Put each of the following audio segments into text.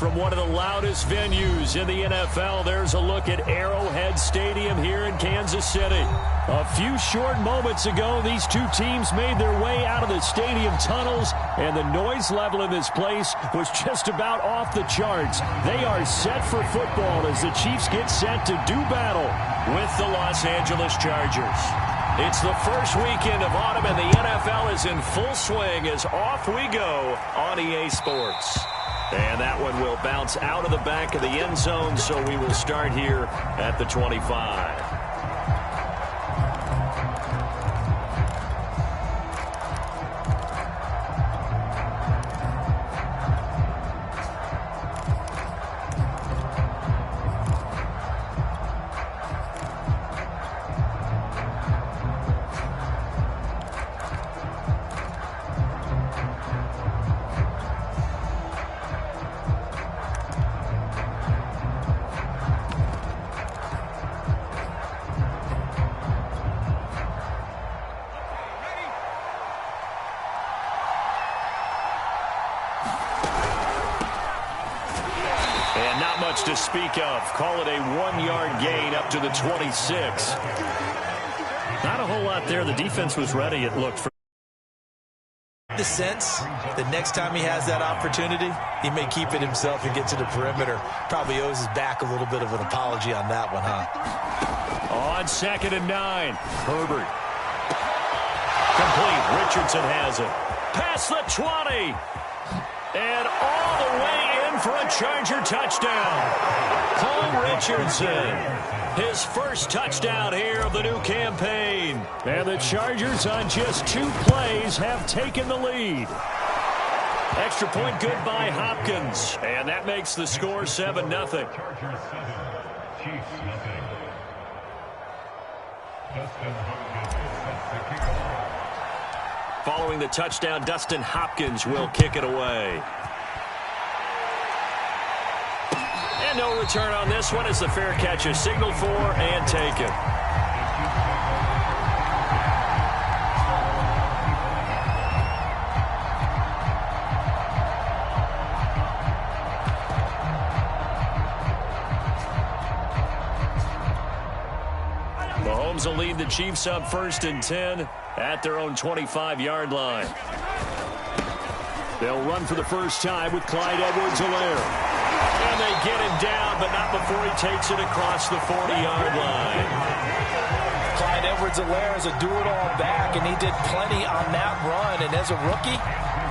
from one of the loudest venues in the NFL. There's a look at Arrowhead Stadium here in Kansas City. A few short moments ago, these two teams made their way out of the stadium tunnels, and the noise level in this place was just about off the charts. They are set for football as the Chiefs get set to do battle with the Los Angeles Chargers. It's the first weekend of autumn, and the NFL is in full swing as off we go on EA Sports. And that one will bounce out of the back of the end zone, so we will start here at the 25. To speak of. Call it a 1-yard gain up to the 26. Not a whole lot there. The defense was ready, it looked. For the sense that next time he has that opportunity, he may keep it himself and get to the perimeter. Probably owes his back a little bit of an apology on that one, huh? On 2nd and 9. Herbert. Complete. Richardson has it. Past the 20. And all the way in for a Charger touchdown. Paul Richardson, his first touchdown here of the new campaign. And the Chargers on just 2 plays have taken the lead. Extra point good by Hopkins. And that makes the score 7-0. Chargers 7, Chiefs nothing. Dustin Hopkins sets the kickoff. Following the touchdown, Dustin Hopkins will kick it away. And no return on this one as the fair catch is signaled for and taken. Mahomes will lead the Chiefs up 1st and 10 at their own 25-yard line. They'll run for the first time with Clyde Edwards-Helaire. And they get him down, but not before he takes it across the 40-yard line. Clyde Edwards-Helaire is a do-it-all back, and he did plenty on that run. And as a rookie,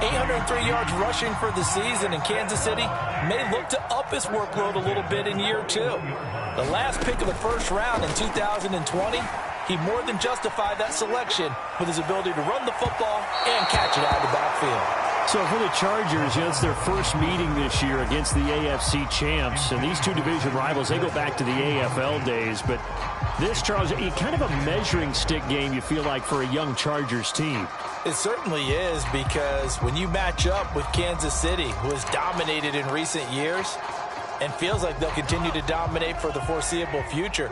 803 yards rushing for the season, and Kansas City may look to up his workload a little bit in year 2. The last pick of the first round in 2020, he more than justified that selection with his ability to run the football and catch it out of the backfield. So for the Chargers, it's their first meeting this year against the AFC champs. And these two division rivals, they go back to the AFL days. But this, Charles, kind of a measuring stick game, you feel like, for a young Chargers team. It certainly is, because when you match up with Kansas City, who has dominated in recent years and feels like they'll continue to dominate for the foreseeable future,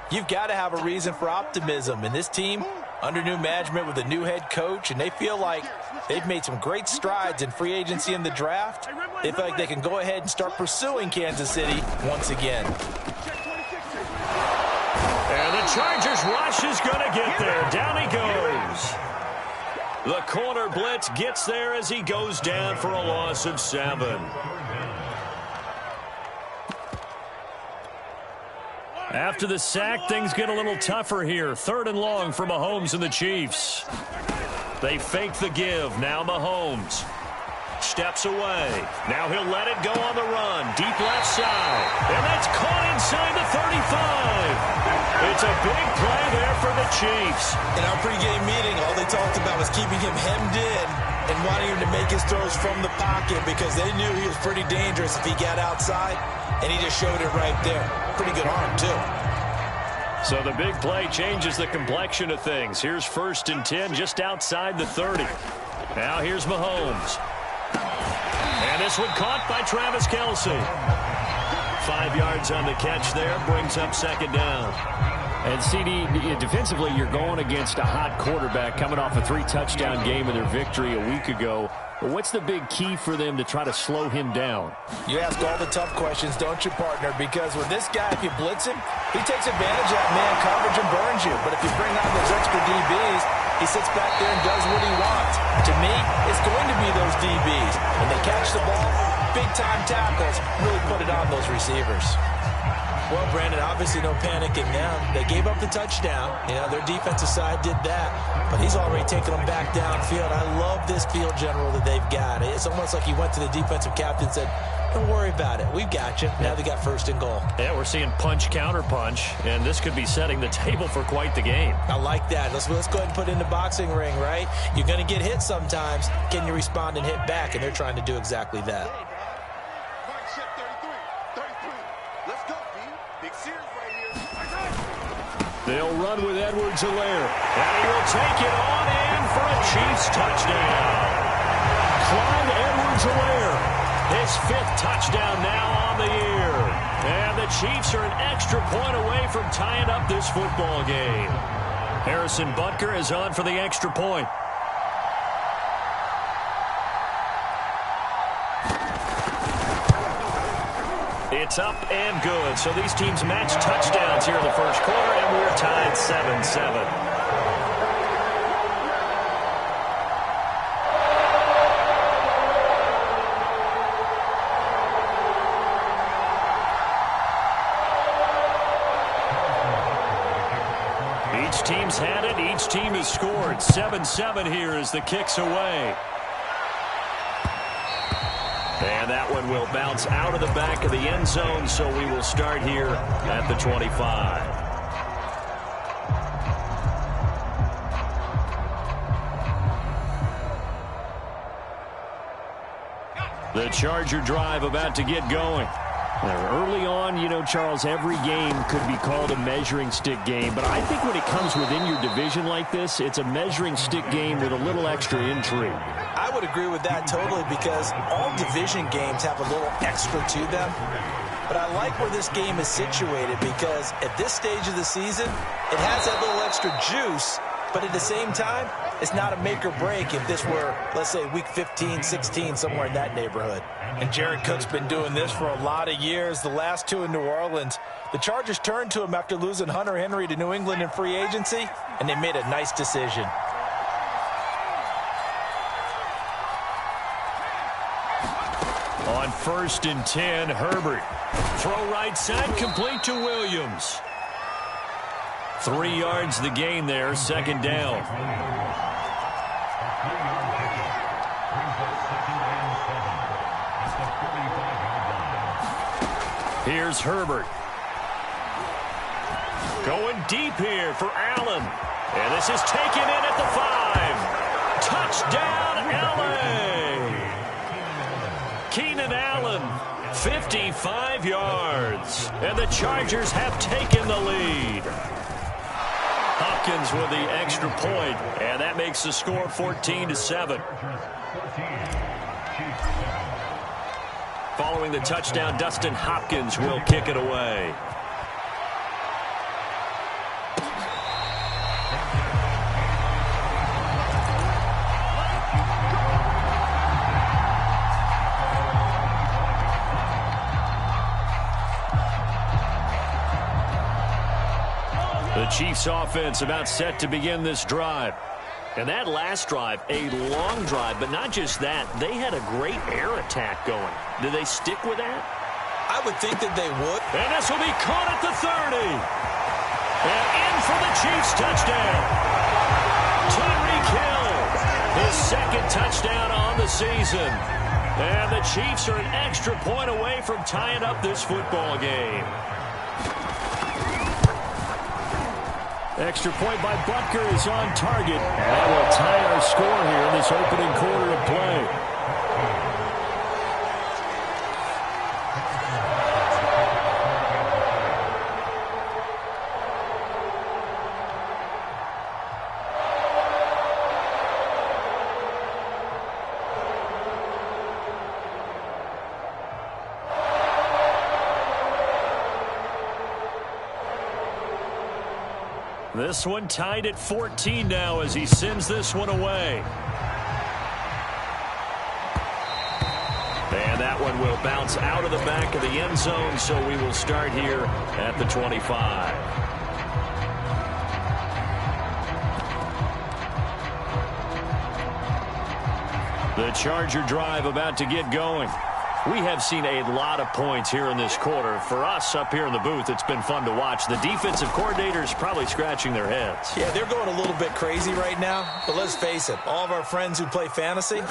you've got to have a reason for optimism. And this team, under new management with a new head coach, and they feel like they've made some great strides in free agency in the draft. They feel like they can go ahead and start pursuing Kansas City once again. And the Chargers rush is going to get there. Down he goes. The corner blitz gets there as he goes down for a loss of 7. After the sack, things get a little tougher here. 3rd and long for Mahomes and the Chiefs. They fake the give. Now Mahomes steps away. Now he'll let it go on the run. Deep left side. And that's caught inside the 35. It's a big play there for the Chiefs. In our pregame meeting, all they talked about was keeping him hemmed in and wanting him to make his throws from the pocket, because they knew he was pretty dangerous if he got outside, and he just showed it right there. Pretty good arm, too. So the big play changes the complexion of things. Here's 1st and 10 just outside the 30. Now here's Mahomes. And this one caught by Travis Kelce. 5 yards on the catch there, brings up 2nd down. And CD, defensively, you're going against a hot quarterback coming off a 3-touchdown game in their victory a week ago. But what's the big key for them to try to slow him down? You ask all the tough questions, don't you, partner? Because with this guy, if you blitz him, he takes advantage of that man coverage and burns you. But if you bring on those extra DBs, he sits back there and does what he wants. To me, it's going to be those DBs. When they catch the ball, big-time tackles really put it on those receivers. Well, Brandon, obviously no panic in them. They gave up the touchdown. You know, their defensive side did that. But he's already taken them back downfield. I love this field general that they've got. It's almost like he went to the defensive captain and said, don't worry about it. We've got you. Now they got first and goal. Yeah, we're seeing punch, counter punch, and this could be setting the table for quite the game. I like that. Let's go ahead and put it in the boxing ring, right? You're going to get hit sometimes. Can you respond and hit back? And they're trying to do exactly that. They'll run with Edwards-Helaire, and he will take it on in for a Chiefs touchdown. Clyde Edwards-Helaire, his 5th touchdown now on the year. And the Chiefs are an extra point away from tying up this football game. Harrison Butker is on for the extra point. It's up and good. So these teams match touchdowns here in the first quarter, and we're tied 7-7. Each team's had it. Each team has scored. 7-7 here as the kick's away. And that one will bounce out of the back of the end zone, so we will start here at the 25. The Charger drive about to get going. Now, early on, you know, Charles, every game could be called a measuring stick game. But I think when it comes within your division like this, it's a measuring stick game with a little extra intrigue. I would agree with that totally because all division games have a little extra to them. But I like where this game is situated because at this stage of the season, it has that little extra juice. But at the same time, it's not a make or break if this were, let's say, week 15, 16, somewhere in that neighborhood. And Jared Cook's been doing this for a lot of years, the last 2 in New Orleans. The Chargers turned to him after losing Hunter Henry to New England in free agency, and they made a nice decision. On 1st and 10, Herbert. Throw right side, complete to Williams. 3 yards the gain there, 2nd down. Here's Herbert. Going deep here for Allen. And this is taken in at the 5. Touchdown, LA! Keenan Allen, 55 yards. And the Chargers have taken the lead. Hopkins with the extra point, and that makes the score 14-7. Following the touchdown, Dustin Hopkins will kick it away. The Chiefs offense about set to begin this drive. And that last drive, a long drive, but not just that. They had a great air attack going. Do they stick with that? I would think that they would. And this will be caught at the 30. And in for the Chiefs touchdown. Tyreek Hill, his 2nd touchdown on the season. And the Chiefs are an extra point away from tying up this football game. Extra point by Butker is on target. And that will tie our score here in this opening quarter of play. This one tied at 14 now as he sends this one away. will bounce out of the back of the end zone, so we will start here at the 25. The Charger drive about to get going. We have seen a lot of points here in this quarter. For us up here in the booth, it's been fun to watch. The defensive coordinators probably scratching their heads. Yeah, they're going a little bit crazy right now. But let's face it, all of our friends who play fantasy,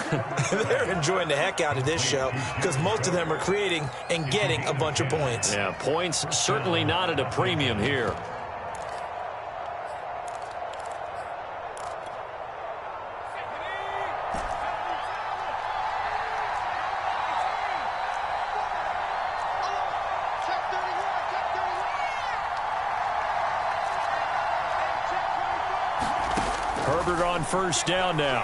they're enjoying the heck out of this show because most of them are creating and getting a bunch of points. Yeah, points certainly not at a premium here. Herbert on first down now.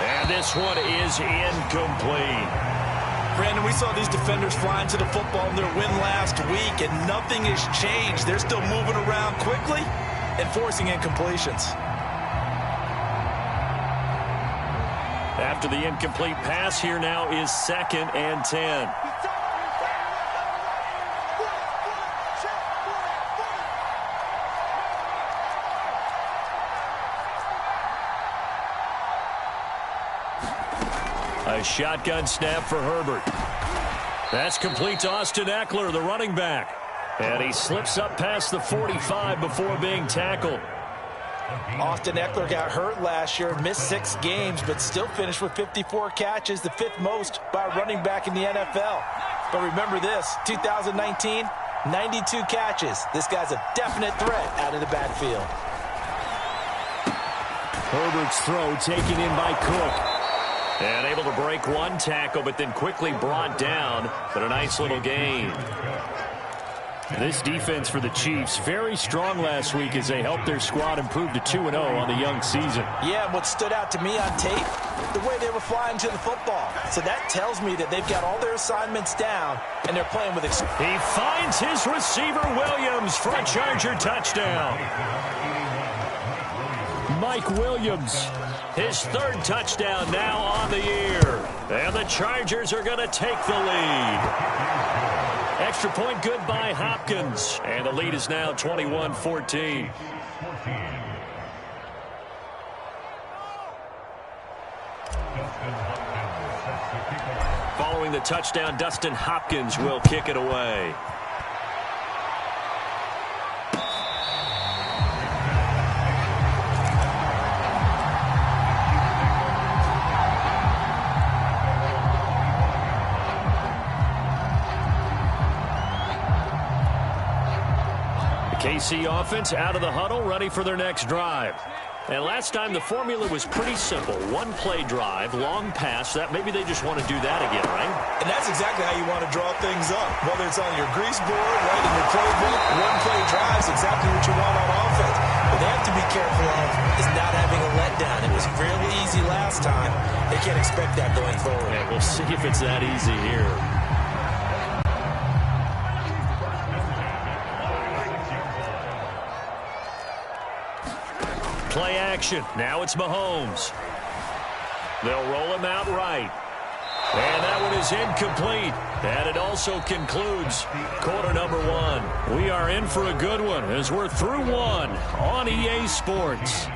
And this one is incomplete. Brandon, we saw these defenders flying to the football in their win last week, and nothing has changed. They're still moving around quickly and forcing incompletions. After the incomplete pass, here now is 2nd and 10. A shotgun snap for Herbert. That's complete to Austin Eckler, the running back. And he slips up past the 45 before being tackled. Austin Eckler got hurt last year, missed 6 games, but still finished with 54 catches, the 5th most by a running back in the NFL. But remember this, 2019, 92 catches. This guy's a definite threat out of the backfield. Herbert's throw taken in by Cook. And able to break one tackle, but then quickly brought down. But a nice little gain. This defense for the Chiefs, very strong last week as they helped their squad improve to 2-0 on the young season. Yeah, and what stood out to me on tape, the way they were flying to the football. So that tells me that they've got all their assignments down, and they're playing with... He finds his receiver, Williams, for a Charger touchdown. Mike Williams, his 3rd touchdown now on the year. And the Chargers are going to take the lead. Extra point good by Hopkins. And the lead is now 21-14. Following the touchdown, Dustin Hopkins will kick it away. KC offense out of the huddle, ready for their next drive. And last time the formula was pretty simple. One play drive, long pass. That maybe they just want to do that again, right? And that's exactly how you want to draw things up. Whether it's on your grease board, right in your playbook, one play drive is exactly what you want on offense. What they have to be careful of is not having a letdown. It was fairly easy last time. They can't expect that going forward. Yeah, we'll see if it's that easy here. Play action. Now it's Mahomes. They'll roll him out right. And that one is incomplete. And it also concludes quarter number 1. We are in for a good one as we're through 1 on EA Sports.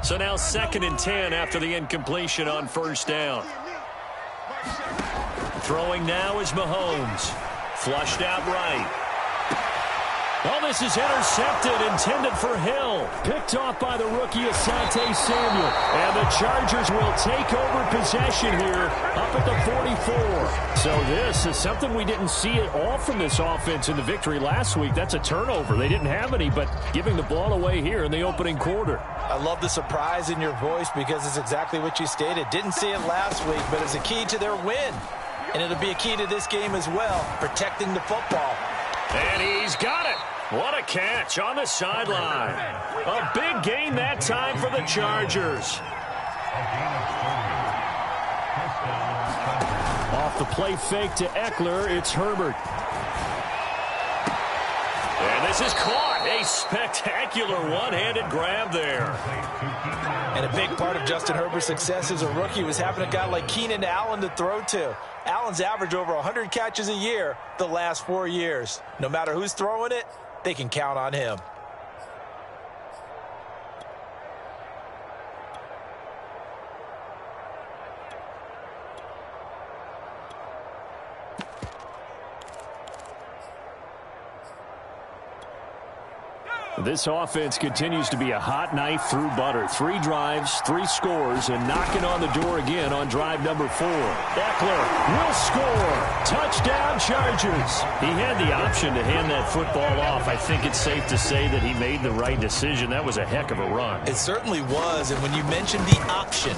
So now 2nd and 10 after the incompletion on first down. Throwing now is Mahomes. Flushed out right. Oh, this is intercepted, intended for Hill. Picked off by the rookie Asante Samuel. And the Chargers will take over possession here up at the 44. So this is something we didn't see at all from this offense in the victory last week. That's a turnover. They didn't have any, but giving the ball away here in the opening quarter. I love the surprise in your voice because it's exactly what you stated. Didn't see it last week, but it's a key to their win. And it'll be a key to this game as well, protecting the football. And he's got it. What a catch on the sideline. A big gain that time for the Chargers. Off the play fake to Eckler, it's Herbert. And this is caught. A spectacular one-handed grab there. And a big part of Justin Herbert's success as a rookie was having a guy like Keenan Allen to throw to. Allen's averaged over 100 catches a year the last 4 years. No matter who's throwing it, they can count on him. This offense continues to be a hot knife through butter. 3 drives, 3 scores, and knocking on the door again on drive number 4. Eckler will score. Touchdown, Chargers. He had the option to hand that football off. I think it's safe to say that he made the right decision. That was a heck of a run. It certainly was, and when you mentioned the option,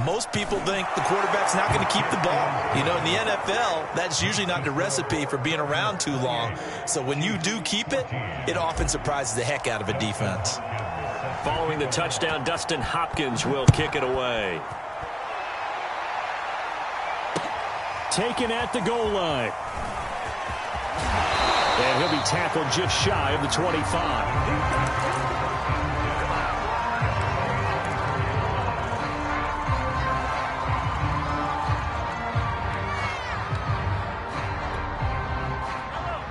most people think the quarterback's not going to keep the ball. You know, in the NFL, that's usually not the recipe for being around too long. So when you do keep it, it often surprises the heck out of a defense. Following the touchdown, Dustin Hopkins will kick it away. Taken at the goal line. And he'll be tackled just shy of the 25.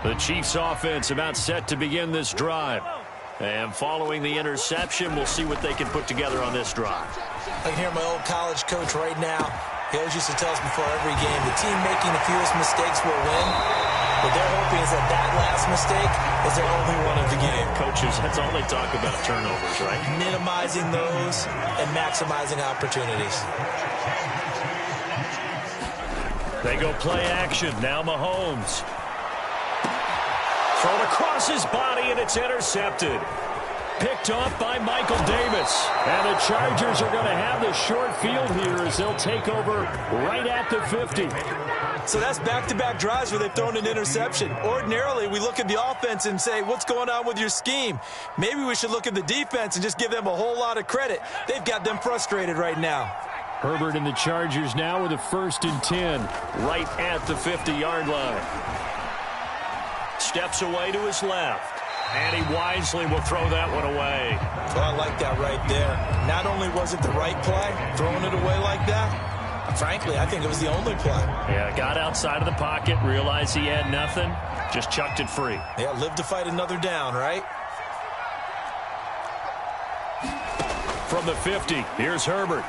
The Chiefs offense about set to begin this drive. And following the interception, we'll see what they can put together on this drive. I can hear my old college coach right now. He always used to tell us before every game, the team making the fewest mistakes will win. What they're hoping is that that last mistake is their only one of the game. Coaches, that's all they talk about, turnovers, right? Minimizing those and maximizing opportunities. They go play action. Now Mahomes. Thrown across his body, and it's intercepted. Picked off by Michael Davis. And the Chargers are going to have the short field here as they'll take over right at the 50. So that's back-to-back drives where they've thrown an interception. Ordinarily, we look at the offense and say, what's going on with your scheme? Maybe we should look at the defense and just give them a whole lot of credit. They've got them frustrated right now. Herbert and the Chargers now with a 1st and 10. Right at the 50-yard line. Steps away to his left. And he wisely will throw that one away. Well, I like that right there. Not only was it the right play, throwing it away like that, frankly, I think it was the only play. Yeah, got outside of the pocket, realized he had nothing, just chucked it free. Yeah, live to fight another down, right? From the 50, here's Herbert.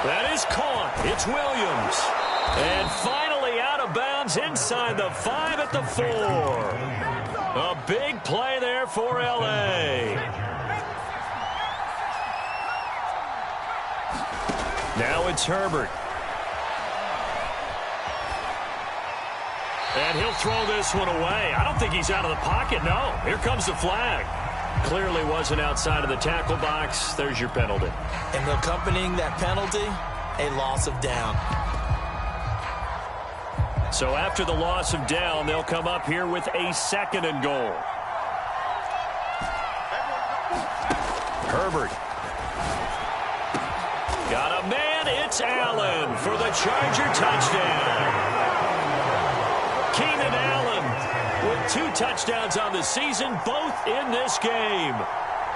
That is caught. It's Williams. And finally out of bounds inside the 5 at the 4. A big play there for L.A. Now it's Herbert. And he'll throw this one away. I don't think he's out of the pocket, no. Here comes the flag. Clearly wasn't outside of the tackle box. There's your penalty. And accompanying that penalty, a loss of down. So after the loss of down, they'll come up here with a 2nd and goal. Herbert. Got a man. It's Allen for the Charger touchdown. Keenan Allen with 2 touchdowns on the season, both in this game.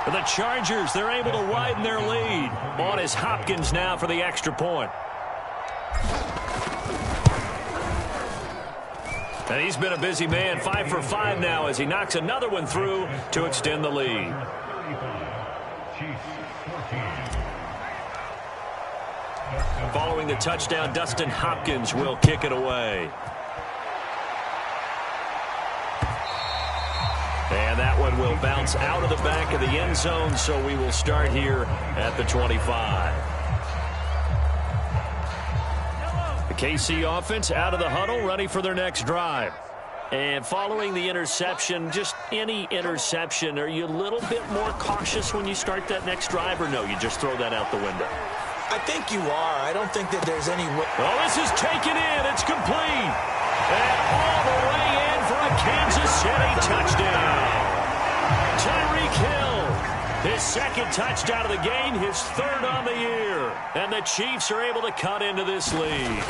For the Chargers, they're able to widen their lead. On is Hopkins now for the extra point. And he's been a busy man, 5 for 5 now as he knocks another one through to extend the lead. Following the touchdown, Dustin Hopkins will kick it away. And that one will bounce out of the back of the end zone, so we will start here at the 25. The KC offense out of the huddle, ready for their next drive. And following the interception, just any interception, are you a little bit more cautious when you start that next drive, or no, you just throw that out the window? I think you are. I don't think that there's any way. Oh, this is taken in. It's complete. And all the way in for a Kansas City touchdown. Tyreek Hill, his second touchdown of the game, his third on the year. And the Chiefs are able to cut into this lead.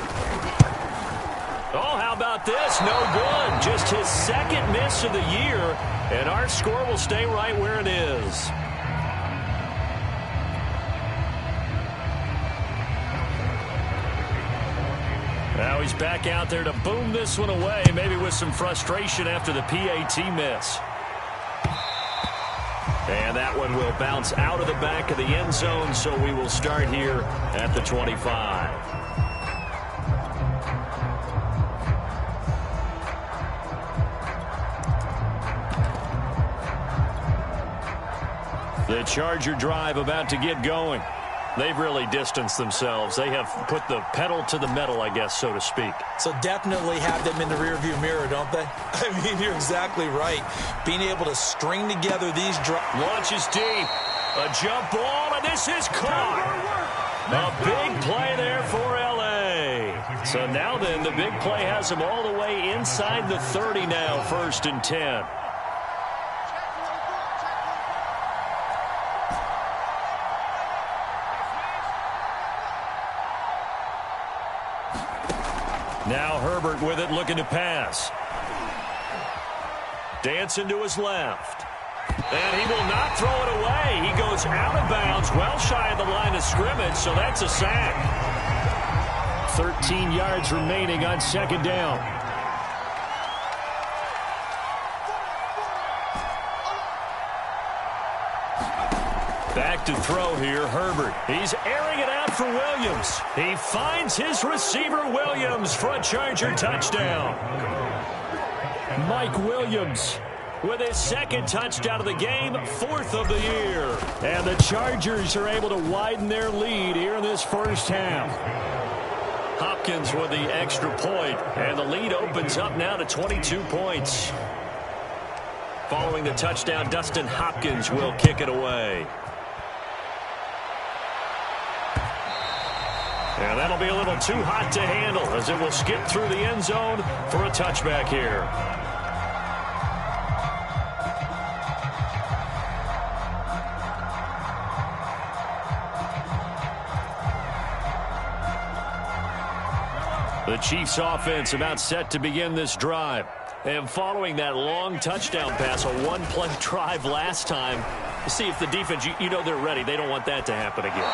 Oh, how about this? No good. Just his second miss of the year. And our score will stay right where it is. Now he's back out there to boom this one away, maybe with some frustration after the PAT miss. And that one will bounce out of the back of the end zone, so we will start here at the 25. The Charger drive about to get going. They've really distanced themselves. They have put the pedal to the metal, I guess, so to speak. So definitely have them in the rearview mirror, don't they? I mean, you're exactly right. Being able to string together these drives. Launches deep. A jump ball, and this is caught. A big play there for L.A. So now then, the big play has them all the way inside the 30 now, 1st and 10. Now Herbert with it, looking to pass. Dancing to his left. And he will not throw it away. He goes out of bounds, well shy of the line of scrimmage, so that's a sack. 13 yards remaining on 2nd down. Back to throw here, Herbert. He's airing it out for Williams. He finds his receiver, Williams, for a Charger touchdown. Mike Williams with his 2nd touchdown of the game, 4th of the year. And the Chargers are able to widen their lead here in this first half. Hopkins with the extra point, and the lead opens up now to 22 points. Following the touchdown, Dustin Hopkins will kick it away. And that'll be a little too hot to handle as it will skip through the end zone for a touchback here. The Chiefs offense about set to begin this drive. And following that long touchdown pass, a one-play drive last time, see if the defense, you know they're ready. They don't want that to happen again.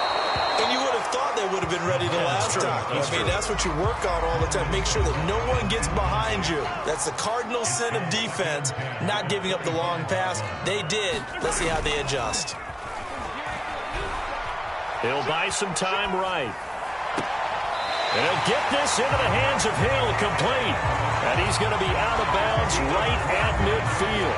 And you would have thought they would have been ready the last time. That's what you work on all the time. Make sure that no one gets behind you. That's the cardinal sin of defense, not giving up the long pass. They did. Let's see how they adjust. He'll buy some time right. And he'll get this into the hands of Hill, complete. And he's going to be out of bounds right at midfield.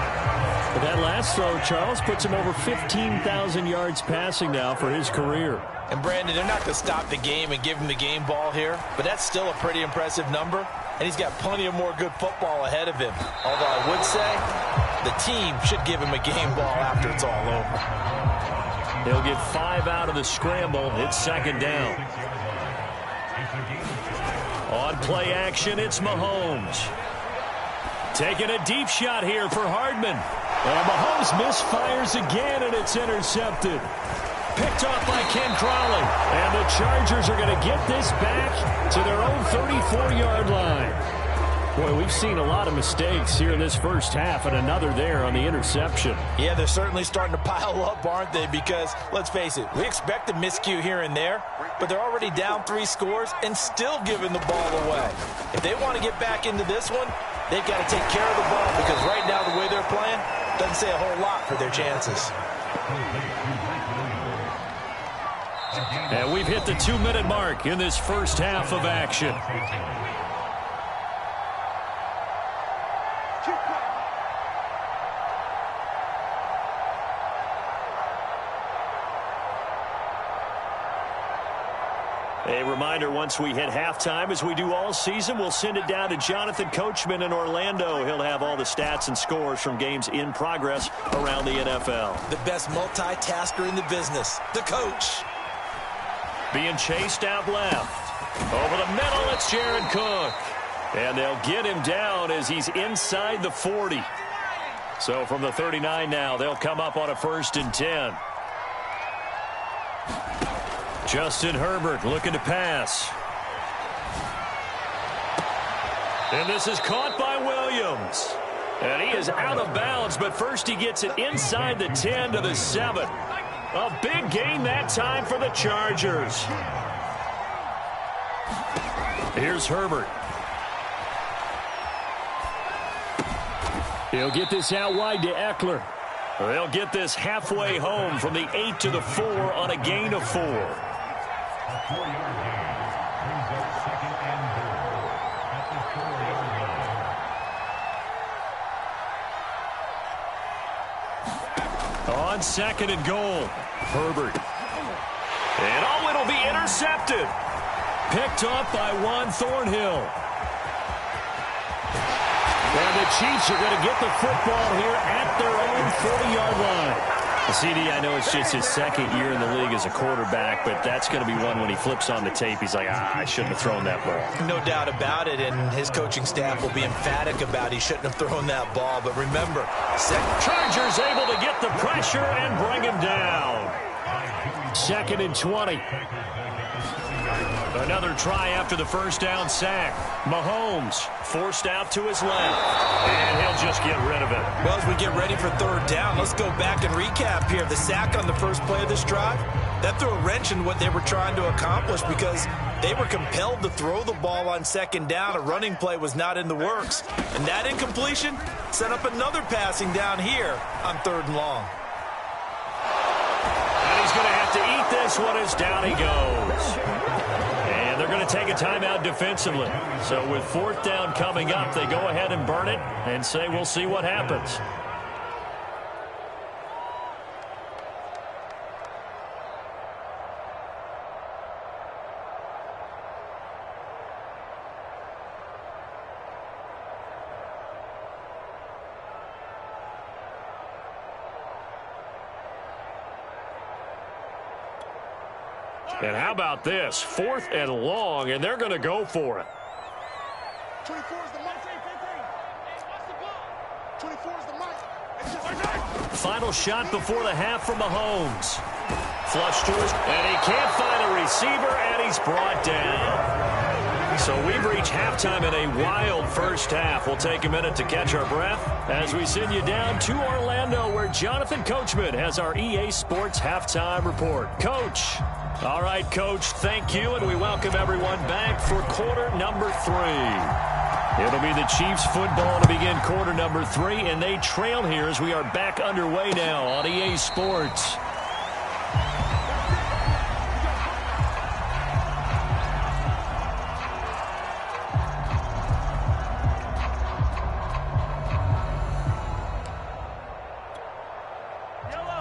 But that last throw, Charles, puts him over 15,000 yards passing now for his career. And, Brandon, they're not going to stop the game and give him the game ball here, but that's still a pretty impressive number, and he's got plenty of more good football ahead of him. Although I would say the team should give him a game ball after it's all over. He'll get 5 out of the scramble. It's 2nd down. On play action, it's Mahomes. Taking a deep shot here for Hardman. And Mahomes misfires again, and it's intercepted. Picked off by Ken Crawley. And the Chargers are going to get this back to their own 34-yard line. Boy, we've seen a lot of mistakes here in this first half, and another there on the interception. Yeah, they're certainly starting to pile up, aren't they? Because, let's face it, we expect a miscue here and there, but they're already down 3 scores and still giving the ball away. If they want to get back into this one, they've got to take care of the ball, because right now the way they're playing doesn't say a whole lot for their chances. And we've hit the 2-minute mark in this first half of action. A reminder, once we hit halftime, as we do all season, we'll send it down to Jonathan Coachman in Orlando. He'll have all the stats and scores from games in progress around the NFL. The best multitasker in the business, the coach. Being chased out left. Over the middle, it's Jared Cook. And they'll get him down as he's inside the 40. So from the 39 now, they'll come up on a 1st and 10. Justin Herbert looking to pass. And this is caught by Williams. And he is out of bounds, but first he gets it inside the 10 to the 7. A big gain that time for the Chargers. Here's Herbert. He'll get this out wide to Eckler. They'll get this halfway home from the 8 to the 4 on a gain of 4. A 4-yard gain brings up 2nd and goal at the 4-yard line. On 2nd and goal, Herbert. And oh, it'll be intercepted. Picked off by Juan Thornhill. And the Chiefs are going to get the football here at their own 40-yard line. CD, I know it's just his 2nd year in the league as a quarterback, but that's going to be one when he flips on the tape. He's like, I shouldn't have thrown that ball. No doubt about it, and his coaching staff will be emphatic about he shouldn't have thrown that ball. But remember, Chargers able to get the pressure and bring him down. 2nd and 20. Another try after the 1st down sack. Mahomes forced out to his left, and he'll just get rid of it. Well, as we get ready for 3rd down, let's go back and recap here. The sack on the first play of this drive, that threw a wrench in what they were trying to accomplish because they were compelled to throw the ball on 2nd down. A running play was not in the works. And that incompletion set up another passing down here on 3rd and long. And he's going to have to eat this one as down he goes. And they're going to take a timeout defensively. So with 4th down coming up, they go ahead and burn it and say we'll see what happens. And how about this? 4th and long, and they're going to go for it. 24 is the mic. 24 is the mic. Final shot before the half from Mahomes. Flush to his, and he can't find a receiver, and he's brought down. So we've reached halftime in a wild 1st half. We'll take a minute to catch our breath as we send you down to Orlando, where Jonathan Coachman has our EA Sports halftime report. Coach. All right, Coach, thank you, and we welcome everyone back for quarter number 3. It'll be the Chiefs football to begin quarter number 3, and they trail here as we are back underway now on EA Sports.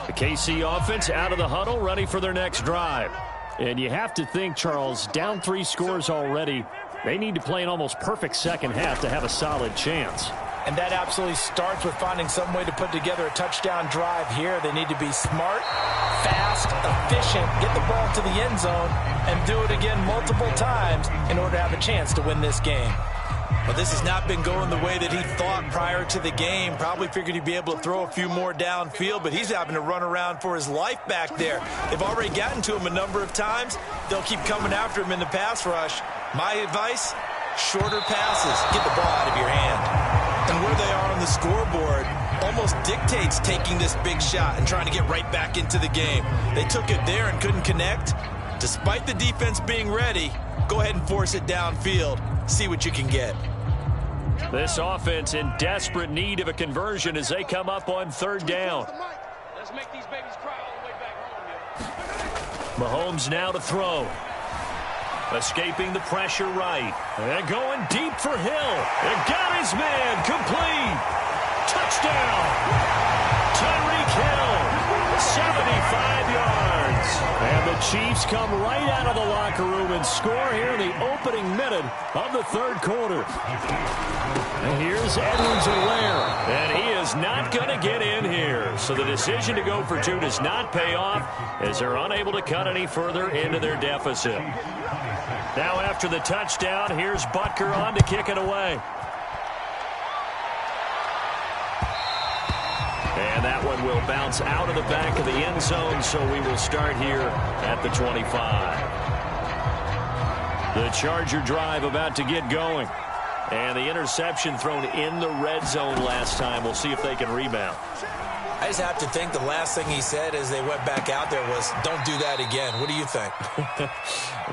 The KC offense out of the huddle, ready for their next drive. And you have to think, Charles, down 3 scores already. They need to play an almost perfect second half to have a solid chance. And that absolutely starts with finding some way to put together a touchdown drive here. They need to be smart, fast, efficient, get the ball to the end zone, and do it again multiple times in order to have a chance to win this game. Well, this has not been going the way that he thought prior to the game. Probably figured he'd be able to throw a few more downfield, but he's having to run around for his life back there. They've already gotten to him a number of times. They'll keep coming after him in the pass rush. My advice, shorter passes. Get the ball out of your hand. And where they are on the scoreboard almost dictates taking this big shot and trying to get right back into the game. They took it there and couldn't connect. Despite the defense being ready, go ahead and force it downfield. See what you can get. This offense in desperate need of a conversion as they come up on 3rd down. Let's make these babies cry all the way back home, Mahomes now to throw. Escaping the pressure right. And going deep for Hill. And got his man. Complete. Touchdown. Tyreek Hill. 75 yards. And the Chiefs come right out of the locker room and score here in the opening minute of the 3rd quarter. And here's Edwards-Helaire. And he is not going to get in here. So the decision to go for 2 does not pay off as they're unable to cut any further into their deficit. Now after the touchdown, here's Butker on to kick it away. And that one will bounce out of the back of the end zone, so we will start here at the 25. The Charger drive about to get going. And the interception thrown in the red zone last time. We'll see if they can rebound. I just have to think the last thing he said as they went back out there was, don't do that again. What do you think?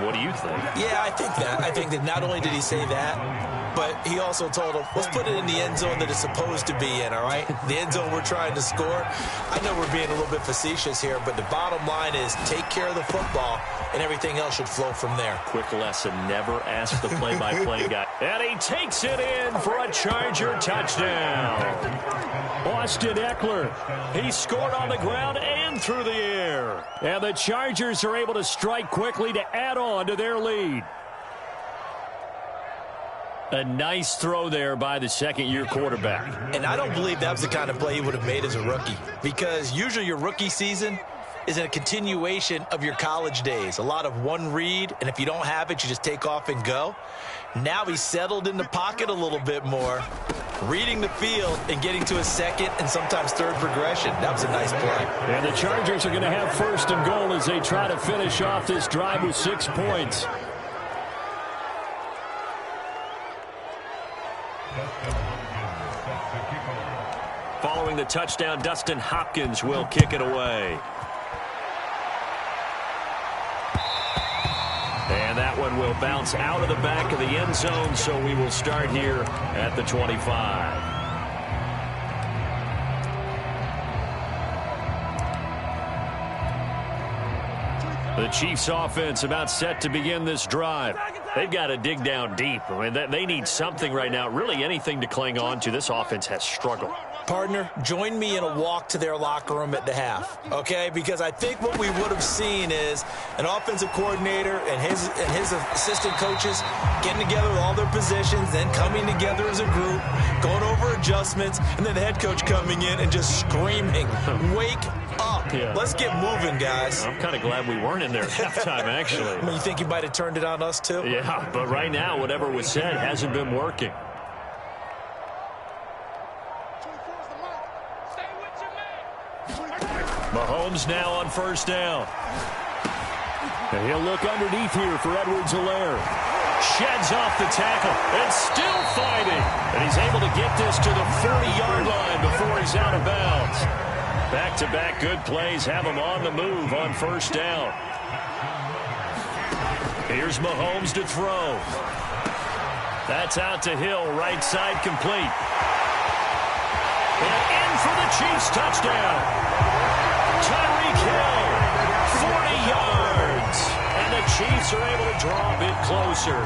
What do you think? Yeah, I think that. I think that not only did he say that, but he also told him, let's put it in the end zone that it's supposed to be in, all right? The end zone we're trying to score. I know we're being a little bit facetious here, but the bottom line is take care of the football, and everything else should flow from there. Quick lesson, never ask the play-by-play guy. And he takes it in for a Charger touchdown. Austin Eckler, he scored on the ground and through the air. And the Chargers are able to strike quickly to add on to their lead. A nice throw there by the second-year quarterback. And I don't believe that was the kind of play he would have made as a rookie, because usually your rookie season is a continuation of your college days. A lot of one read, and if you don't have it, you just take off and go. Now he's settled in the pocket a little bit more, reading the field and getting to a second and sometimes third progression. That was a nice play. And the Chargers are going to have first and goal as they try to finish off this drive with 6 points. Following the touchdown, Dustin Hopkins will kick it away. And that one will bounce out of the back of the end zone, so we will start here at the 25. The Chiefs offense about set to begin this drive. They've got to dig down deep. I mean, they need something right now, really anything to cling on to. This offense has struggled. Partner, join me in a walk to their locker room at the half, okay? Because I think what we would have seen is an offensive coordinator and his assistant coaches getting together with all their positions, then coming together as a group, going over adjustments, and then the head coach coming in and just screaming, wake up. Yeah. Let's get moving, guys. I'm kind of glad we weren't in there at halftime, actually. I mean, you think you might have turned it on us, too? Yeah, but right now, whatever was said hasn't been working. Mahomes now on first down. And he'll look underneath here for Edwards-Helaire. Sheds off the tackle and still fighting. And he's able to get this to the 40-yard line before he's out of bounds. Back-to-back good plays have him on the move on first down. Here's Mahomes to throw. That's out to Hill, right side complete. And in for the Chiefs touchdown. Tyreek Hill, 40 yards. And the Chiefs are able to draw a bit closer.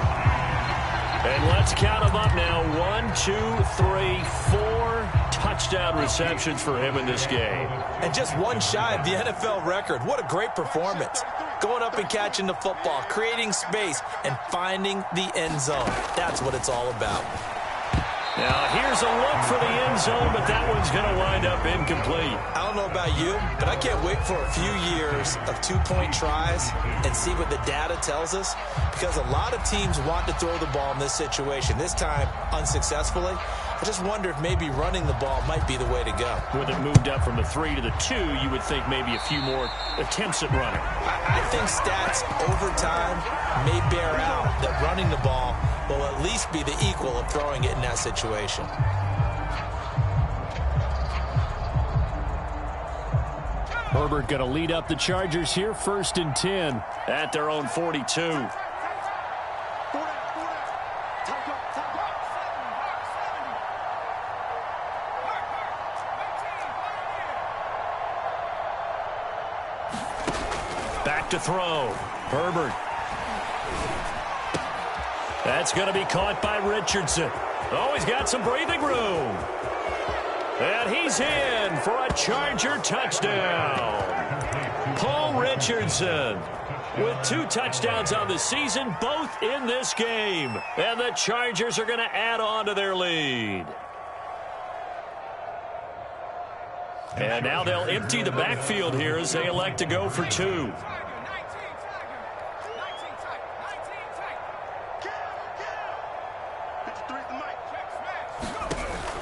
And let's count them up now. 1, 2, 3, 4 touchdown receptions for him in this game. And just one shy of the NFL record. What a great performance. Going up and catching the football, creating space, and finding the end zone. That's what it's all about. Now, here's a look for the end zone, but that one's going to wind up incomplete. I don't know about you, but I can't wait for a few years of two-point tries and see what the data tells us, because a lot of teams want to throw the ball in this situation, this time unsuccessfully. I just wonder if maybe running the ball might be the way to go. With it moved up from the 3 to the 2, you would think maybe a few more attempts at running. I think stats over time may bear out that running the ball will at least be the equal of throwing it in that situation. Herbert going to lead up the Chargers here, 1st and 10 at their own 42. Back to throw. Herbert. That's going to be caught by Richardson. Oh, he's got some breathing room. And he's in for a Charger touchdown. Paul Richardson with 2 touchdowns on the season, both in this game. And the Chargers are going to add on to their lead. And now they'll empty the backfield here as they elect to go for 2.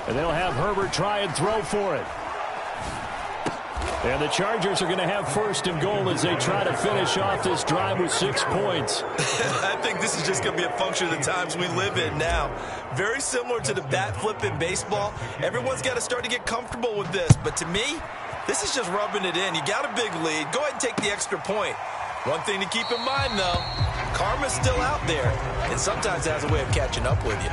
And they'll have Herbert try and throw for it. And the Chargers are going to have first and goal as they try to finish off this drive with 6 points. I think this is just going to be a function of the times we live in now. Very similar to the bat flip in baseball. Everyone's got to start to get comfortable with this. But to me, this is just rubbing it in. You got a big lead. Go ahead and take the extra point. One thing to keep in mind, though, karma's still out there. And sometimes it has a way of catching up with you.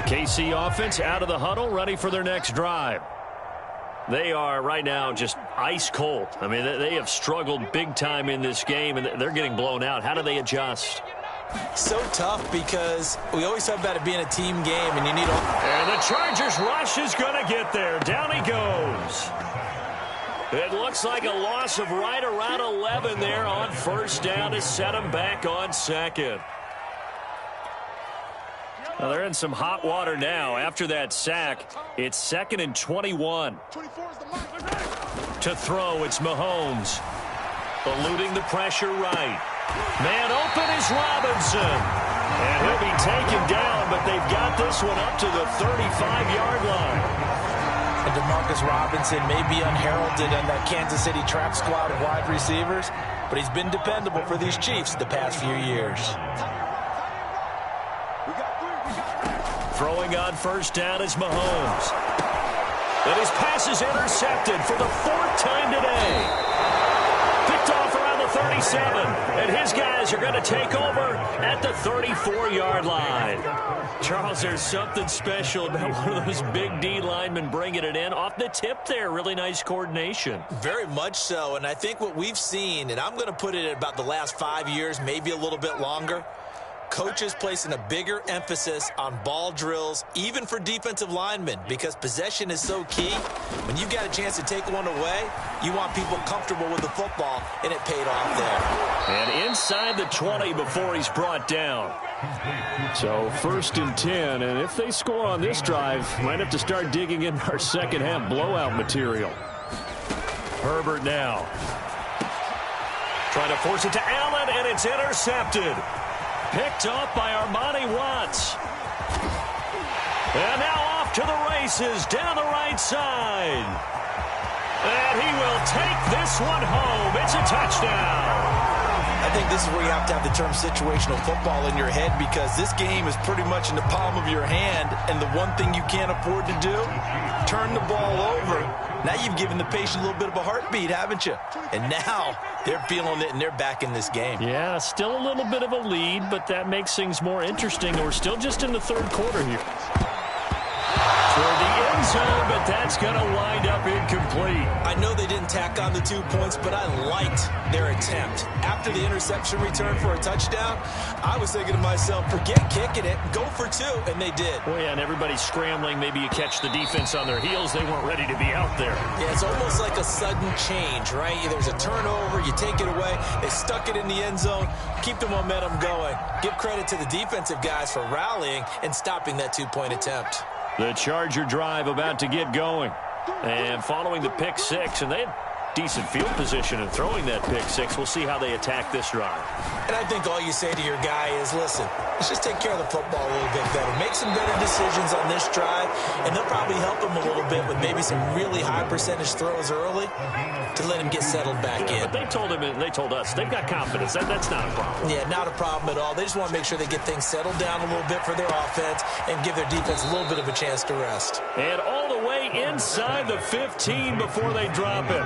KC offense out of the huddle, ready for their next drive. They are right now just ice cold. I mean, they have struggled big time in this game, and they're getting blown out. How do they adjust? So tough because we always talk about it being a team game, and you need all. And the Chargers rush is going to get there. Down he goes. It looks like a loss of right around 11 there on first down to set them back on second. Well, they're in some hot water now. After that sack, it's 2nd and 21. To throw, it's Mahomes. Eluding the pressure right. Man open is Robinson. And he'll be taken down, but they've got this one up to the 35-yard line. And DeMarcus Robinson may be unheralded on that Kansas City track squad of wide receivers, but he's been dependable for these Chiefs the past few years. Throwing on first down is Mahomes. And his pass is intercepted for the 4th time today. Picked off around the 37. And his guys are going to take over at the 34-yard line. Charles, there's something special about one of those big D linemen bringing it in. Off the tip there, really nice coordination. Very much so, and I think what we've seen, and I'm going to put it at about the last 5 years, maybe a little bit longer, coaches placing a bigger emphasis on ball drills, even for defensive linemen, because possession is so key. When you've got a chance to take one away, you want people comfortable with the football, and it paid off there. And inside the 20 before he's brought down. So 1st and 10, and if they score on this drive, might have to start digging in our second half blowout material. Herbert now. Trying to force it to Allen, and it's intercepted. Picked off by Armani Watts. And now off to the races down the right side. And he will take this one home. It's a touchdown. I think this is where you have to have the term situational football in your head, because this game is pretty much in the palm of your hand, and the one thing you can't afford to do, turn the ball over. Now you've given the patient a little bit of a heartbeat, haven't you? And now they're feeling it, and they're back in this game. Yeah, still a little bit of a lead, but that makes things more interesting. We're still just in the 3rd quarter here. Toward the end zone, but that's going to wind up incomplete. I know they didn't tack on the 2 points, but I liked their attempt. After the interception return for a touchdown, I was thinking to myself, forget kicking it, go for 2, and they did. Well, yeah, and everybody's scrambling. Maybe you catch the defense on their heels. They weren't ready to be out there. Yeah, it's almost like a sudden change, right? There's a turnover, you take it away, they stuck it in the end zone, keep the momentum going. Give credit to the defensive guys for rallying and stopping that 2-point attempt. The Charger drive about to get going. And following the pick 6, and they had decent field position in throwing that pick 6. We'll see how they attack this drive. And I think all you say to your guy is, listen, let's just take care of the football a little bit better. Make some better decisions on this drive, and they'll probably help him a little bit with maybe some really high percentage throws early to let him get settled back in. But they told him, and they told us, they've got confidence. That's not a problem. Yeah, not a problem at all. They just want to make sure they get things settled down a little bit for their offense and give their defense a little bit of a chance to rest. And all the way inside the 15 before they drop it.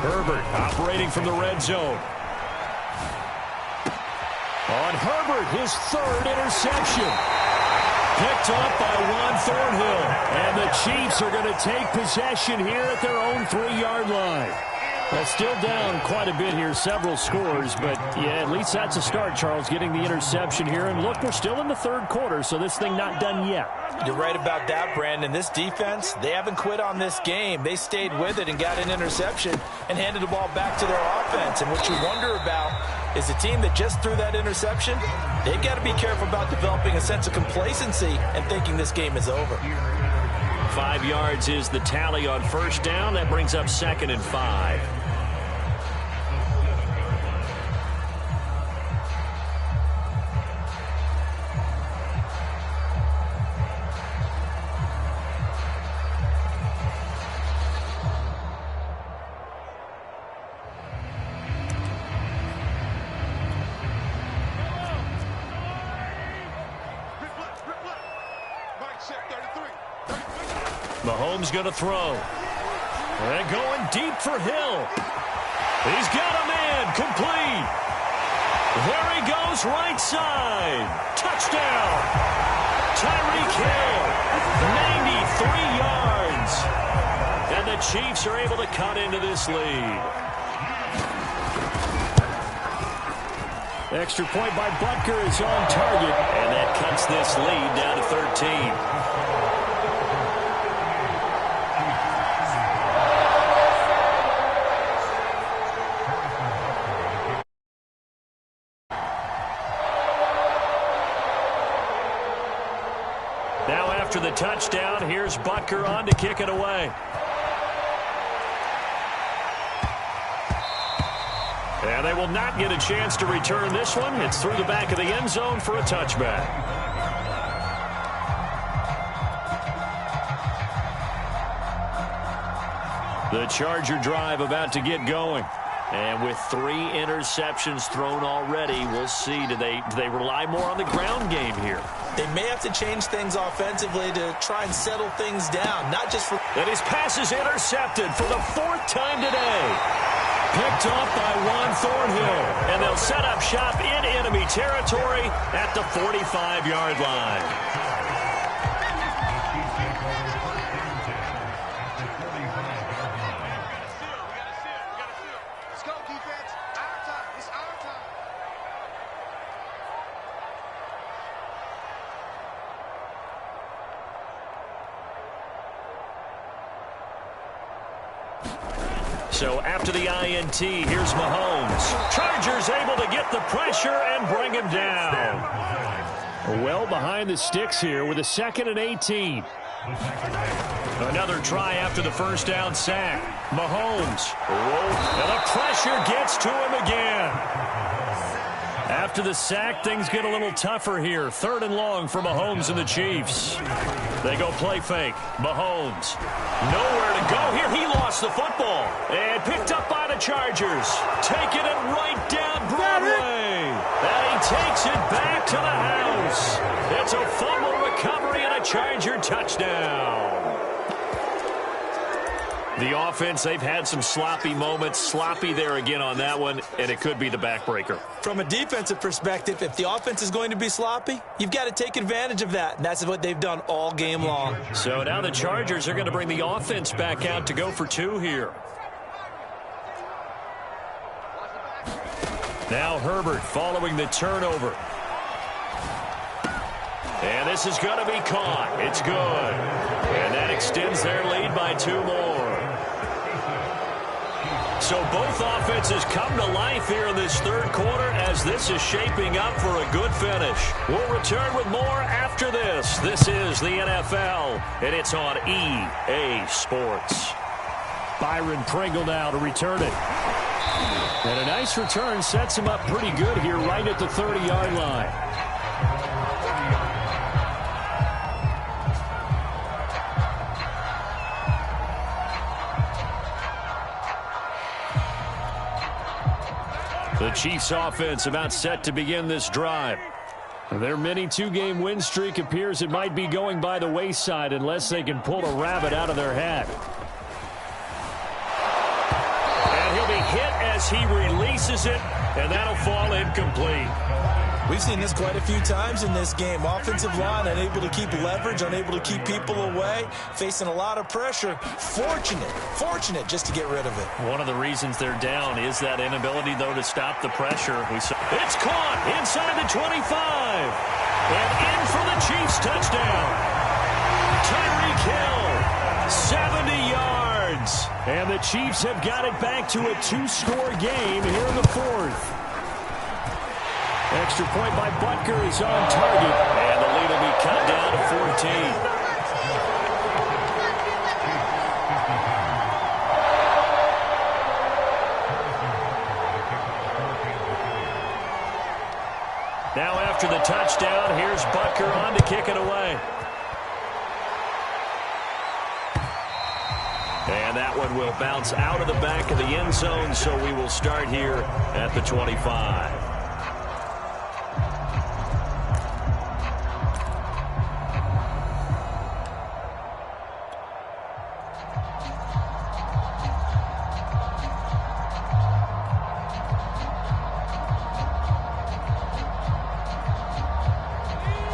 Herbert operating from the red zone. On Herbert, his 3rd interception. Picked off by Juan Thornhill. And the Chiefs are going to take possession here at their own 3-yard line. Well, still down quite a bit here, several scores, but yeah, at least that's a start, Charles, getting the interception here. And look, we're still in the 3rd quarter, so this thing not done yet. You're right about that, Brandon. This defense, they haven't quit on this game. They stayed with it and got an interception and handed the ball back to their offense. And what you wonder about is a team that just threw that interception. They've got to be careful about developing a sense of complacency and thinking this game is over. 5 yards is the tally on first down. That brings up 2nd and 5. Mahomes going to throw. And going deep for Hill. He's got a man. Complete. There he goes, right side. Touchdown. Tyreek Hill. 93 yards. And the Chiefs are able to cut into this lead. Extra point by Butker is on target. And that cuts this lead down to 13. Now after the touchdown, here's Butker on to kick it away. And they will not get a chance to return this one. It's through the back of the end zone for a touchback. The Charger drive about to get going. And with 3 interceptions thrown already, we'll see. Do they rely more on the ground game here? They may have to change things offensively to try and settle things down, not just for... And his pass is intercepted for the 4th time today. Picked off by Juan Thornhill. And they'll set up shop in enemy territory at the 45-yard line. So after the INT, here's Mahomes. Chargers able to get the pressure and bring him down. Well behind the sticks here with a 2nd and 18. Another try after the first down sack. Mahomes. And the pressure gets to him again. After the sack, things get a little tougher here. 3rd and long for Mahomes and the Chiefs. They go play fake. Mahomes. Nowhere to go here. He lost the football. And picked up by the Chargers. Taking it right down Broadway. And he takes it back to the house. It's a fumble recovery and a Charger touchdown. The offense, they've had some sloppy moments. Sloppy there again on that one, and it could be the backbreaker. From a defensive perspective, if the offense is going to be sloppy, you've got to take advantage of that, and that's what they've done all game long. So now the Chargers are going to bring the offense back out to go for 2 here. Now Herbert following the turnover. And this is going to be caught. It's good. And that extends their lead by 2 more. So both offenses come to life here in this 3rd quarter as this is shaping up for a good finish. We'll return with more after this. This is the NFL, and it's on EA Sports. Byron Pringle now to return it. And a nice return sets him up pretty good here right at the 30-yard line. The Chiefs offense about set to begin this drive. Their mini 2-game win streak appears it might be going by the wayside unless they can pull a rabbit out of their hat. And he'll be hit as he releases it, and that'll fall incomplete. We've seen this quite a few times in this game. Offensive line unable to keep leverage, unable to keep people away, facing a lot of pressure. Fortunate just to get rid of it. One of the reasons they're down is that inability, though, to stop the pressure. It's caught inside the 25. And in for the Chiefs touchdown. Tyreek Hill, 70 yards. And the Chiefs have got it back to a 2-score game here in the 4th. Extra point by Butker is on target. And the lead will be cut down to 14. Now after the touchdown, here's Butker on to kick it away. And that one will bounce out of the back of the end zone, so we will start here at the 25.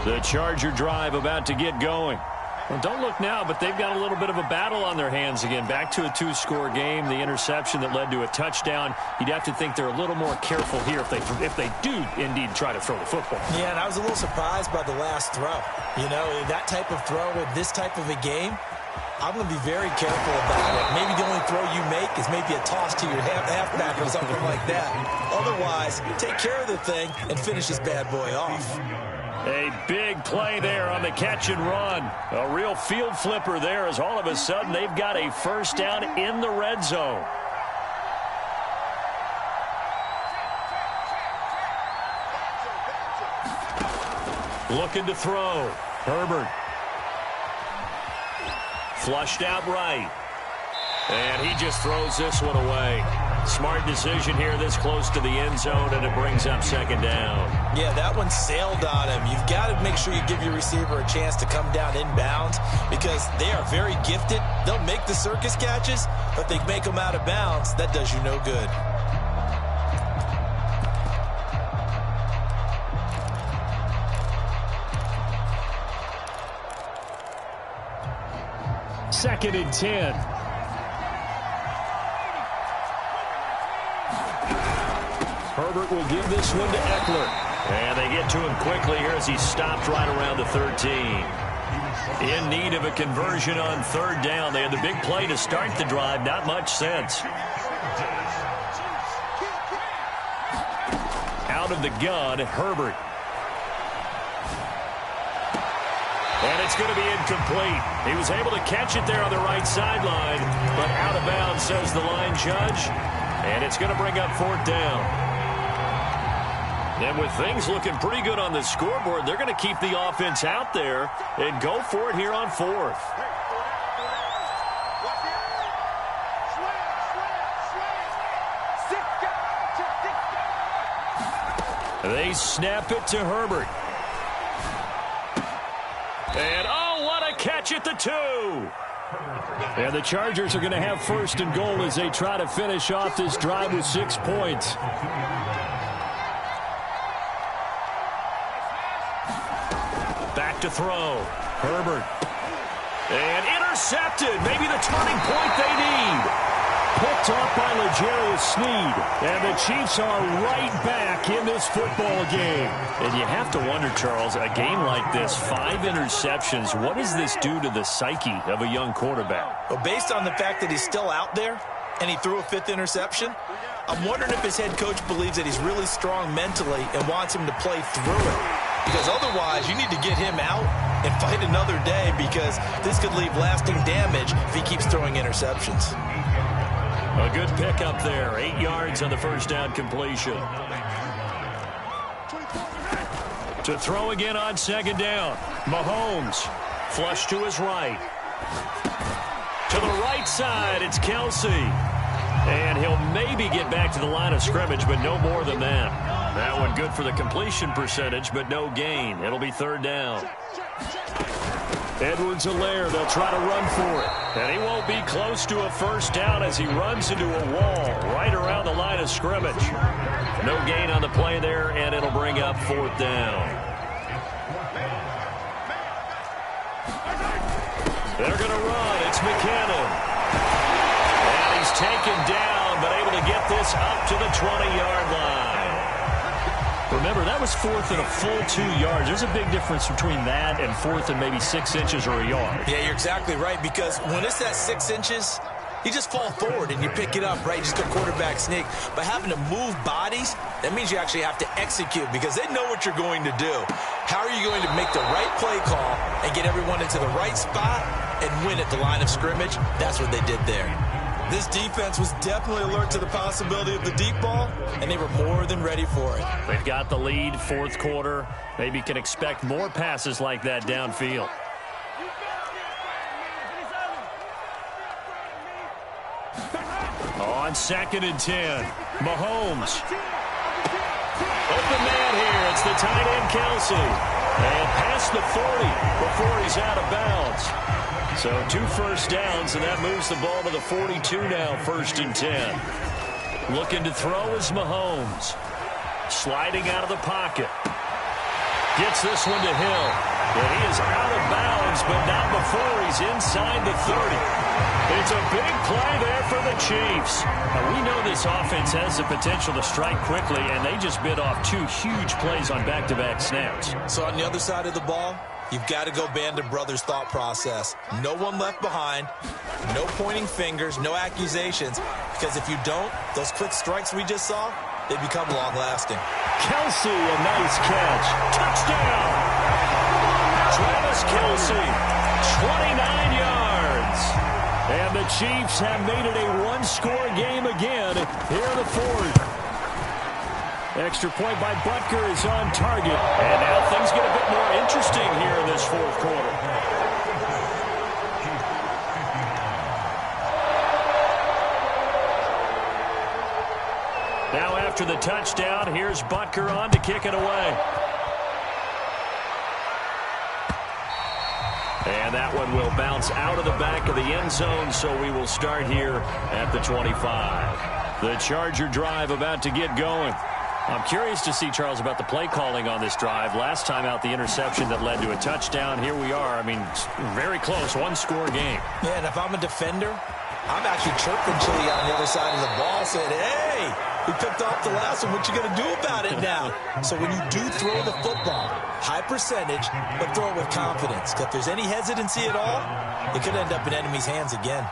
The Charger drive about to get going. Well, don't look now, but they've got a little bit of a battle on their hands again. Back to a two-score game. The interception that led to a touchdown. You'd have to think they're a little more careful here if they do indeed try to throw the football. Yeah, and I was a little surprised by the last throw. You know, that type of throw in this type of a game, I'm going to be very careful about it. Maybe the only throw you make is maybe a toss to your halfback or something like that. Otherwise, take care of the thing and finish this bad boy off. A big play there on the catch and run. A real field flipper there as all of a sudden they've got a first down in the red zone. Looking to throw. Herbert. Flushed out right. And he just throws this one away. Smart decision here this close to the end zone, and it brings up second down. Yeah, that one sailed on him. You've got to make sure you give your receiver a chance to come down inbounds because they are very gifted. They'll make the circus catches, but they make them out of bounds. That does you no good. Second and 10. Herbert will give this one to Eckler. And they get to him quickly here as he stopped right around the 13. In need of a conversion on third down. They had the big play to start the drive. Not much sense. Out of the gun, Herbert. And it's going to be incomplete. He was able to catch it there on the right sideline, but out of bounds, says the line judge. And it's going to bring up fourth down. And with things looking pretty good on the scoreboard, they're going to keep the offense out there and go for it here on fourth. They snap it to Herbert. And, oh, what a catch at the 2. And the Chargers are going to have first and goal as they try to finish off this drive with 6 points. Back to throw. Herbert. And intercepted. Maybe the turning point they need. Picked off by L'Jarius Sneed. And the Chiefs are right back in this football game. And you have to wonder, Charles, a game like this, 5 interceptions, what does this do to the psyche of a young quarterback? Well, based on the fact that he's still out there and he threw a 5th interception, I'm wondering if his head coach believes that he's really strong mentally and wants him to play through it. Because otherwise, you need to get him out and fight another day because this could leave lasting damage if he keeps throwing interceptions. A good pickup there. 8 yards on the first down completion. To throw again on second down. Mahomes. Flush to his right. To the right side, it's Kelsey. And he'll maybe get back to the line of scrimmage, but no more than that. That one good for the completion percentage, but no gain. It'll be third down. Edwards-Helaire, they'll try to run for it. And he won't be close to a first down as he runs into a wall right around the line of scrimmage. No gain on the play there, and it'll bring up fourth down. They're going to run. It's McKinnon. And he's taken down, but able to get this up to the 20-yard line. Remember, that was fourth and a full 2 yards. There's a big difference between that and fourth and maybe 6 inches or a yard. Yeah, you're exactly right, because when it's that 6 inches, You just fall forward and you pick it up, right? You just go quarterback sneak. But having to move bodies, that means you actually have to execute because they know what you're going to do. How are you going to make the right play call and get everyone into the right spot and win at the line of scrimmage? That's what they did there. This defense was definitely alert to the possibility of the deep ball, and they were more than ready for it. They've got the lead, fourth quarter. Maybe can expect more passes like that downfield. On 2nd and 10, Mahomes. Open man here. It's the tight end, Kelsey. And past the 40 before he's out of bounds. So 2 first downs, and that moves the ball to the 42 now, 1st and 10. Looking to throw is Mahomes. Sliding out of the pocket. Gets this one to Hill. And he is out of bounds, but not before he's inside the 30. It's a big play there for the Chiefs. Now, we know this offense has the potential to strike quickly, and they just bit off 2 huge plays on back-to-back snaps. So on the other side of the ball, you've got to go Band of Brothers thought process. No one left behind, no pointing fingers, no accusations, because if you don't, those quick strikes we just saw, they become long-lasting. Kelsey, a nice catch. Touchdown! Travis Kelsey, 29 yards. And the Chiefs have made it a one-score game again here in the 4th. Extra point by Butker is on target. And now things get a bit more interesting here in this 4th quarter. Now after the touchdown, here's Butker on to kick it away. And that one will bounce out of the back of the end zone, so we will start here at the 25. The Charger drive about to get going. I'm curious to see, Charles, about the play calling on this drive. Last time out, the interception that led to a touchdown. Here we are. I mean, very close, one-score game. Yeah, and if I'm a defender, I'm actually chirping Chili on the other side of the ball, saying, hey, we picked off the last one. What you going to do about it now? So when you do throw the football, high percentage, but throw it with confidence. Because if there's any hesitancy at all, it could end up in enemy's hands again.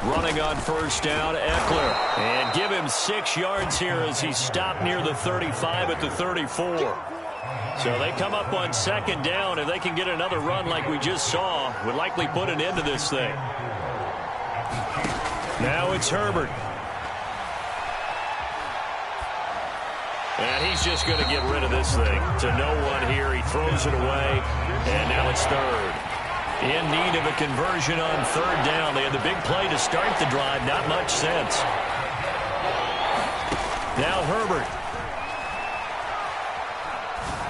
Running on first down, Eckler. And give him 6 yards here as he stopped near the 35 at the 34. So they come up on 2nd down. If they can get another run like we just saw, would likely put an end to this thing. Now it's Herbert. And he's just going to get rid of this thing. To no one here. He throws it away. And now it's 3rd. In need of a conversion on 3rd down. They had the big play to start the drive. Not much sense. Now Herbert.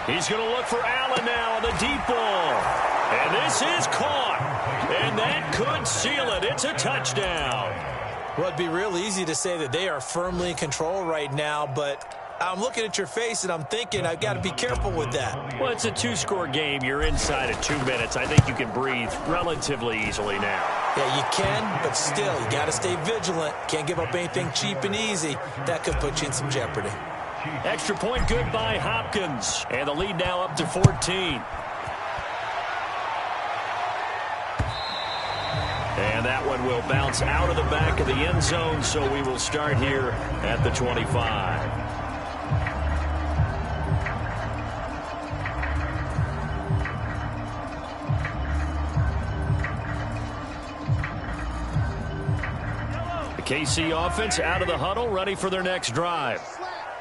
He's going to look for Allen now on the deep ball. And this is caught. And that could seal it. It's a touchdown. Well, it'd be real easy to say that they are firmly in control right now, but I'm looking at your face and I'm thinking I've got to be careful with that. Well, it's a 2-score game. You're inside of 2 minutes. I think you can breathe relatively easily now. Yeah, you can, but still, you got to stay vigilant. Can't give up anything cheap and easy. That could put you in some jeopardy. Extra point good by Hopkins. And the lead now up to 14. And that one will bounce out of the back of the end zone, so we will start here at the 25. KC offense out of the huddle, ready for their next drive.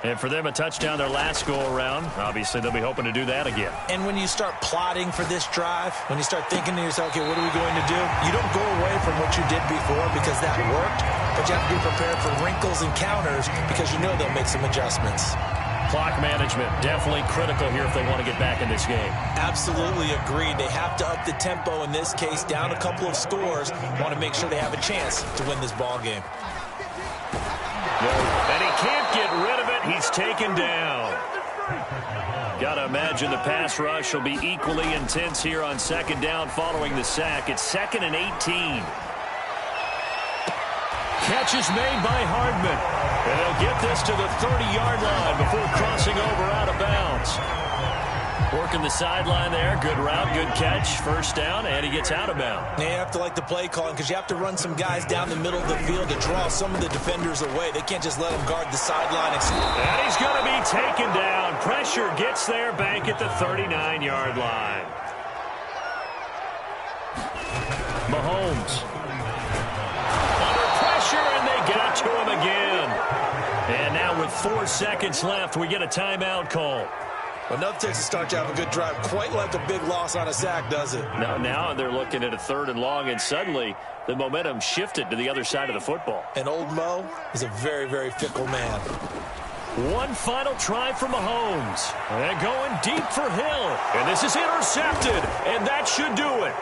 And for them, a touchdown their last go-around. Obviously, they'll be hoping to do that again. And when you start plotting for this drive, when you start thinking to yourself, okay, what are we going to do? You don't go away from what you did before because that worked, but you have to be prepared for wrinkles and counters because you know they'll make some adjustments. Clock management, definitely critical here if they want to get back in this game. Absolutely agreed. They have to up the tempo in this case, down a couple of scores, want to make sure they have a chance to win this ball game. And he can't get rid of it. He's taken down. Got to imagine the pass rush will be equally intense here on 2nd down following the sack. It's 2nd and 18. Catch is made by Hardman. And they'll get this to the 30-yard line before crossing over out of bounds. Working the sideline there. Good route, good catch. First down, and he gets out of bounds. You have to like the play calling because you have to run some guys down the middle of the field to draw some of the defenders away. They can't just let them guard the sideline. And he's going to be taken down. Pressure gets there back at the 39-yard line. Mahomes. Under pressure, and they got to him again. And now with 4 seconds left, we get a timeout call. Enough takes to start to have a good drive. Quite like a big loss on a sack, does it? Now they're looking at a 3rd and long, and suddenly the momentum shifted to the other side of the football. And old Mo is a very, very fickle man. One final try for Mahomes. And going deep for Hill. And this is intercepted, and that should do it.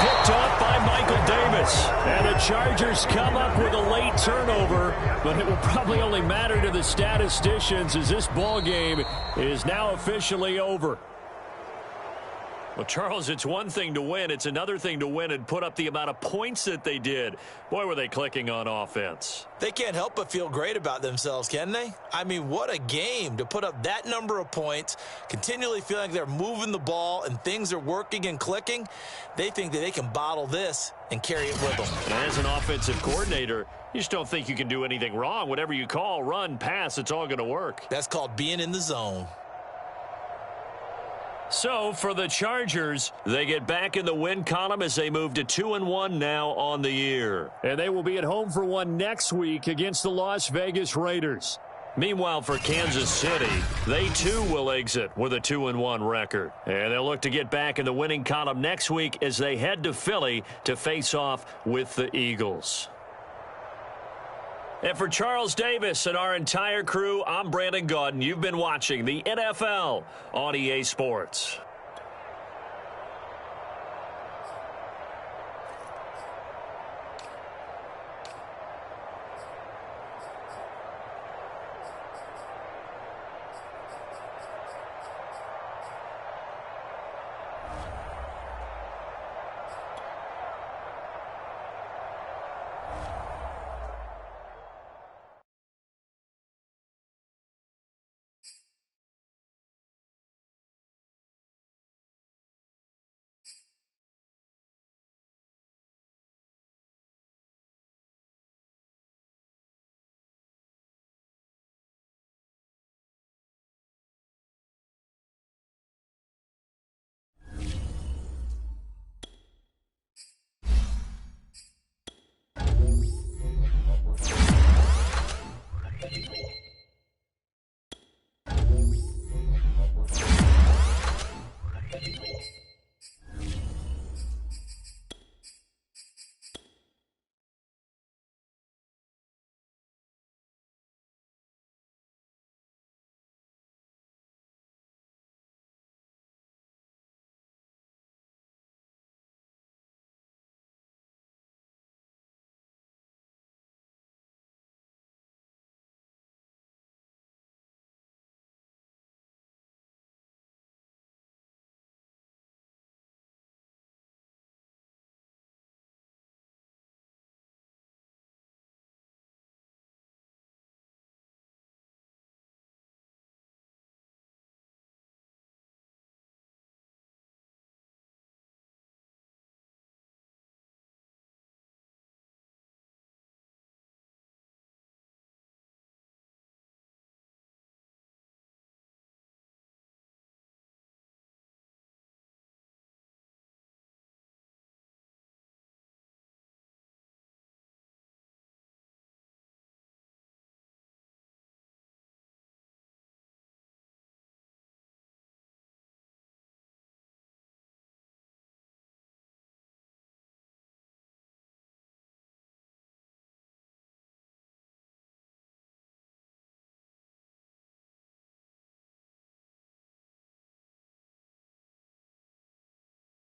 Picked off by Michael Davis. And the Chargers come up with a late turnover, but it will probably only matter to the statisticians as this ball game is now officially over. Well, Charles, it's one thing to win. It's another thing to win and put up the amount of points that they did. Boy, were they clicking on offense. They can't help but feel great about themselves, can they? I mean, what a game to put up that number of points, continually feeling like they're moving the ball and things are working and clicking. They think that they can bottle this and carry it with them. And as an offensive coordinator, you just don't think you can do anything wrong. Whatever you call, run, pass, it's all going to work. That's called being in the zone. So, for the Chargers, they get back in the win column as they move to 2-1 now on the year. And they will be at home for one next week against the Las Vegas Raiders. Meanwhile, for Kansas City, they too will exit with a 2-1 record. And they'll look to get back in the winning column next week as they head to Philly to face off with the Eagles. And for Charles Davis and our entire crew, I'm Brandon Gaudin. You've been watching the NFL on EA Sports.